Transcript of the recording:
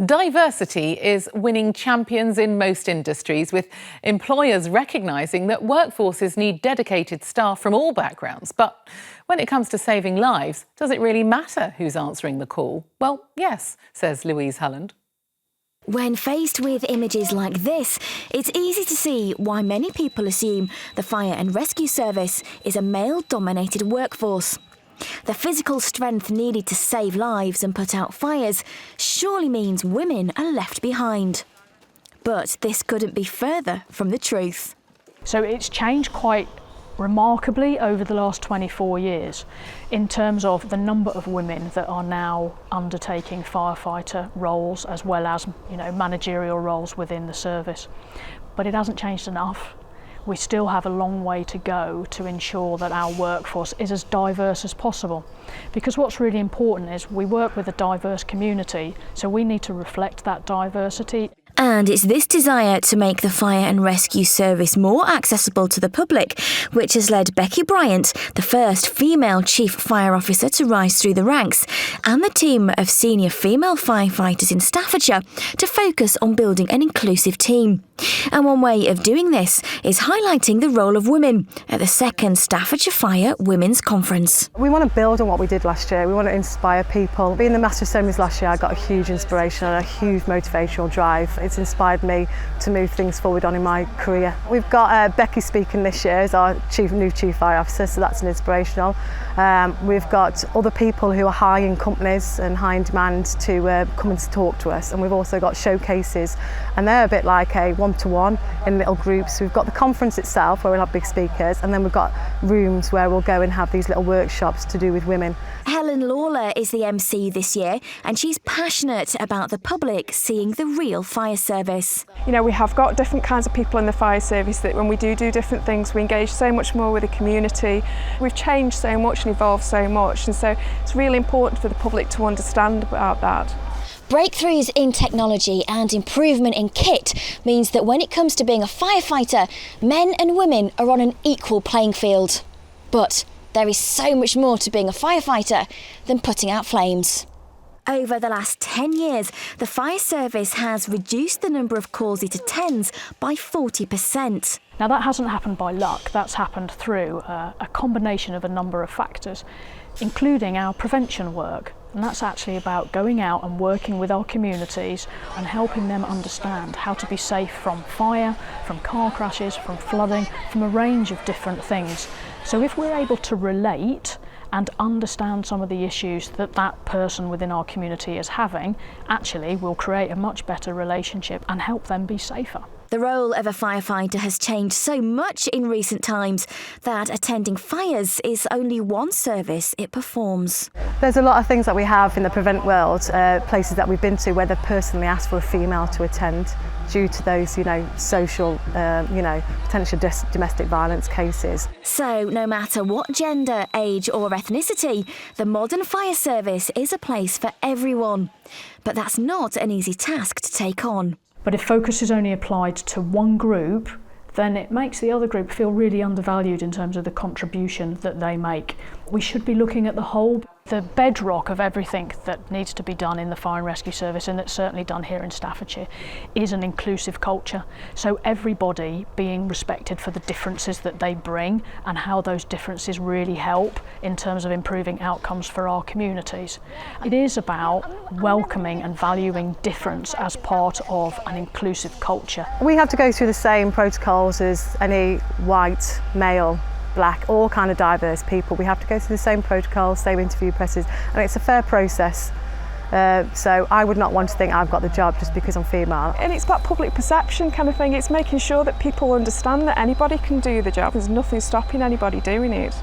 Diversity is winning champions in most industries, with employers recognising that workforces need dedicated staff from all backgrounds. But when it comes to saving lives, does it really matter who's answering the call? Well, yes, says Louise Hulland. When faced with images like this, it's easy to see why many people assume the fire and rescue service is a male-dominated workforce. The physical strength needed to save lives and put out fires surely means women are left behind. But this couldn't be further from the truth. So it's changed quite remarkably over the last 24 years in terms of the number of women that are now undertaking firefighter roles as well as, managerial roles within the service. But it hasn't changed enough. We still have a long way to go to ensure that our workforce is as diverse as possible. Because what's really important is we work with a diverse community, so we need to reflect that diversity. And it's this desire to make the fire and rescue service more accessible to the public which has led Becky Bryant, the first female chief fire officer to rise through the ranks, and the team of senior female firefighters in Staffordshire to focus on building an inclusive team. And one way of doing this is highlighting the role of women at the second Staffordshire Fire Women's Conference. We want to build on what we did last year. We want to inspire people. Being the Master of Ceremonies last year, I got a huge inspiration and a huge motivational drive. It's inspired me to move things forward on in my career. We've got Becky speaking this year as our new chief fire officer, so that's an inspirational. We've got other people who are high in companies and high in demand to come and talk to us, and we've also got showcases, and they're a bit like a one-to-one in little groups. We've got the conference itself where we'll have big speakers, and then we've got rooms where we'll go and have these little workshops to do with women. Helen Lawler is the MC this year, and she's passionate about the public seeing the real fire service. We have got different kinds of people in the fire service that when we do different things, we engage so much more with the community. We've changed so much and evolved so much, and so it's really important for the public to understand about that. Breakthroughs in technology and improvement in kit means that when it comes to being a firefighter, men and women are on an equal playing field. But there is so much more to being a firefighter than putting out flames. Over the last 10 years, the fire service has reduced the number of calls it attends by 40%. Now that hasn't happened by luck, that's happened through a combination of a number of factors, including our prevention work. And that's actually about going out and working with our communities and helping them understand how to be safe from fire, from car crashes, from flooding, from a range of different things. So if we're able to relate and understand some of the issues that person within our community is having, actually we'll create a much better relationship and help them be safer. The role of a firefighter has changed so much in recent times that attending fires is only one service it performs. There's a lot of things that we have in the prevent world, places that we've been to where they've personally asked for a female to attend due to those, social, potential domestic violence cases. So no matter what gender, age or ethnicity, the modern fire service is a place for everyone. But that's not an easy task to take on. But if focus is only applied to one group, then it makes the other group feel really undervalued in terms of the contribution that they make. We should be looking at the whole. The bedrock of everything that needs to be done in the fire and rescue service, and that's certainly done here in Staffordshire, is an inclusive culture. So everybody being respected for the differences that they bring and how those differences really help in terms of improving outcomes for our communities. It is about welcoming and valuing difference as part of an inclusive culture. We have to go through the same protocols as any white, male, black, all kind of diverse people. We have to go through the same protocols, same interview processes, and it's a fair process. So I would not want to think I've got the job just because I'm female. And it's about public perception kind of thing. It's making sure that people understand that anybody can do the job. There's nothing stopping anybody doing it.